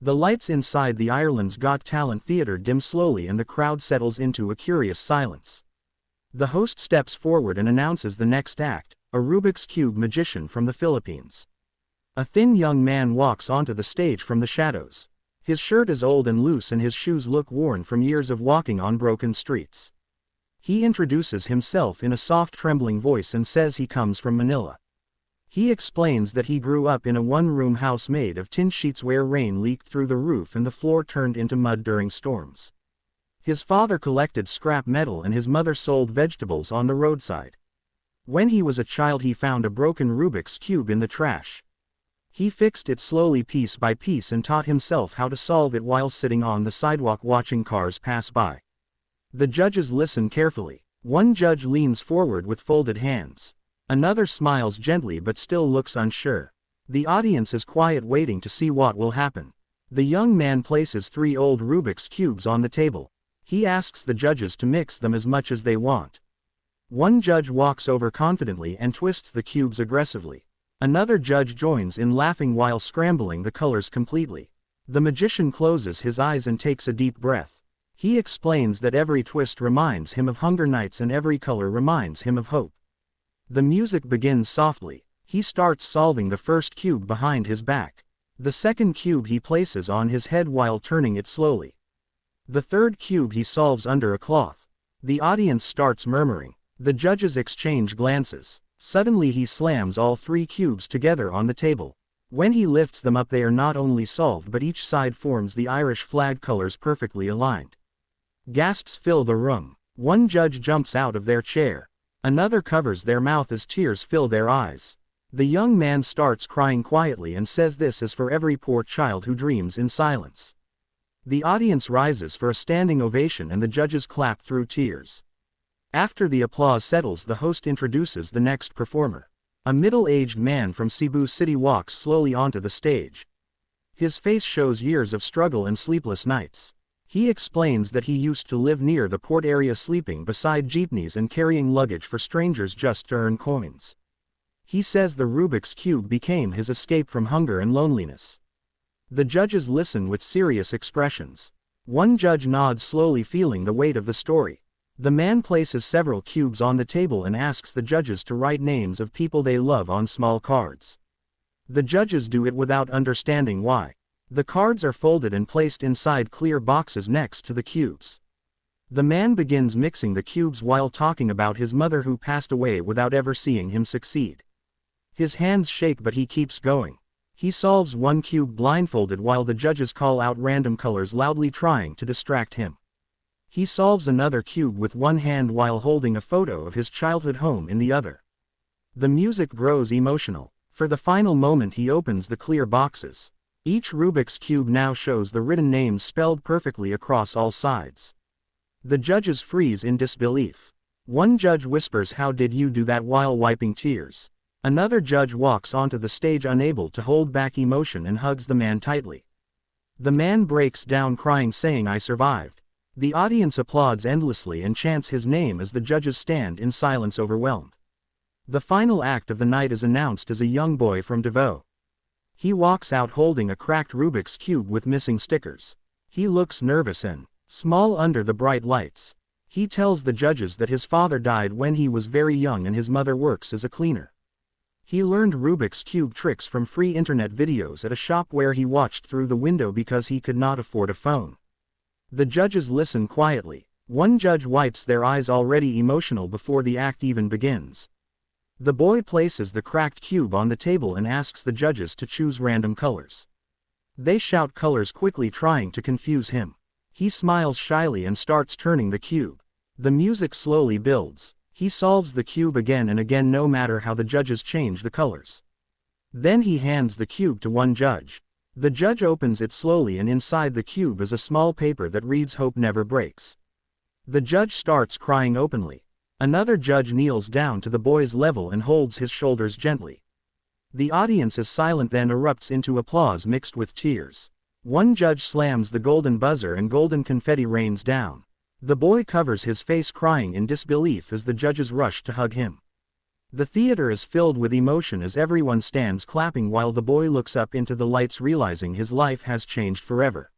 The lights inside the Ireland's Got Talent theater dim slowly and the crowd settles into a curious silence. The host steps forward and announces the next act, a Rubik's Cube magician from the Philippines. A thin young man walks onto the stage from the shadows. His shirt is old and loose and his shoes look worn from years of walking on broken streets. He introduces himself in a soft trembling voice and says he comes from Manila. He explains that he grew up in a one-room house made of tin sheets where rain leaked through the roof and the floor turned into mud during storms. His father collected scrap metal and his mother sold vegetables on the roadside. When he was a child he found a broken Rubik's Cube in the trash. He fixed it slowly piece by piece and taught himself how to solve it while sitting on the sidewalk watching cars pass by. The judges listen carefully. One judge leans forward with folded hands. Another smiles gently but still looks unsure. The audience is quiet waiting to see what will happen. The young man places 3 old Rubik's Cubes on the table. He asks the judges to mix them as much as they want. One judge walks over confidently and twists the cubes aggressively. Another judge joins in laughing while scrambling the colors completely. The magician closes his eyes and takes a deep breath. He explains that every twist reminds him of Hunger Nights and every color reminds him of hope. The music begins softly. He starts solving the first cube behind his back. The second cube he places on his head while turning it slowly. The third cube he solves under a cloth. The audience starts murmuring. The judges exchange glances. Suddenly he slams all 3 cubes together on the table. When he lifts them up they are not only solved but each side forms the Irish flag colors perfectly aligned. Gasps fill the room. One judge jumps out of their chair. Another covers their mouth as tears fill their eyes. The young man starts crying quietly and says this is for every poor child who dreams in silence. The audience rises for a standing ovation and the judges clap through tears. After the applause settles the host introduces the next performer. A middle-aged man from Cebu City walks slowly onto the stage. His face shows years of struggle and sleepless nights. He explains that he used to live near the port area sleeping beside jeepneys and carrying luggage for strangers just to earn coins. He says the Rubik's Cube became his escape from hunger and loneliness. The judges listen with serious expressions. One judge nods slowly feeling the weight of the story. The man places several cubes on the table and asks the judges to write names of people they love on small cards. The judges do it without understanding why. The cards are folded and placed inside clear boxes next to the cubes. The man begins mixing the cubes while talking about his mother who passed away without ever seeing him succeed. His hands shake but he keeps going. He solves one cube blindfolded while the judges call out random colors loudly trying to distract him. He solves another cube with one hand while holding a photo of his childhood home in the other. The music grows emotional. For the final moment he opens the clear boxes. Each Rubik's Cube now shows the written names spelled perfectly across all sides. The judges freeze in disbelief. One judge whispers, "How did you do that?" while wiping tears. Another judge walks onto the stage unable to hold back emotion and hugs the man tightly. The man breaks down crying saying, "I survived." The audience applauds endlessly and chants his name as the judges stand in silence overwhelmed. The final act of the night is announced as a young boy from Davao. He walks out holding a cracked Rubik's Cube with missing stickers. He looks nervous and small under the bright lights. He tells the judges that his father died when he was very young and his mother works as a cleaner. He learned Rubik's Cube tricks from free internet videos at a shop where he watched through the window because he could not afford a phone. The judges listen quietly. One judge wipes their eyes already emotional before the act even begins. The boy places the cracked cube on the table and asks the judges to choose random colors. They shout colors quickly trying to confuse him. He smiles shyly and starts turning the cube. The music slowly builds. He solves the cube again and again no matter how the judges change the colors. Then he hands the cube to one judge. The judge opens it slowly and inside the cube is a small paper that reads "Hope never breaks." The judge starts crying openly. Another judge kneels down to the boy's level and holds his shoulders gently. The audience is silent then erupts into applause mixed with tears. One judge slams the golden buzzer and golden confetti rains down. The boy covers his face crying in disbelief as the judges rush to hug him. The theater is filled with emotion as everyone stands clapping while the boy looks up into the lights realizing his life has changed forever.